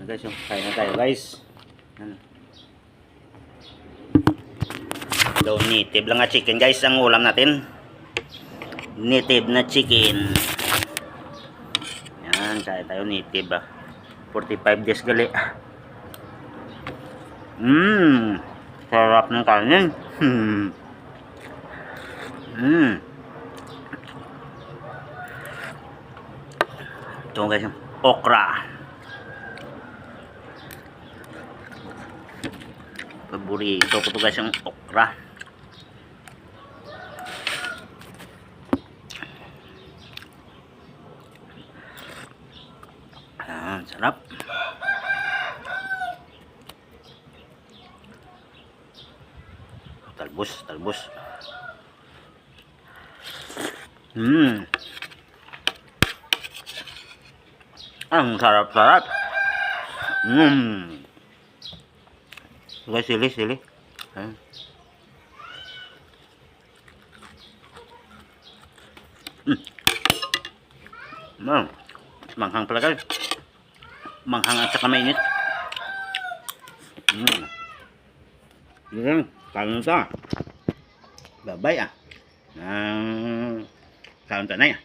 Guys, yung kain na tayo guys. So, native lang na chicken guys ang ulam natin. Native na chicken. Yan, kaya tayo native 45 days gali. Sarap ng kanin. Ito guys yung okra. Paborito ko to guys yung okra. Sarap. Talbos. Ang sarap. Guys, sili. Manghang pala guys. Manghang at saka mainit. Yan, kain ta. Babay kain ta na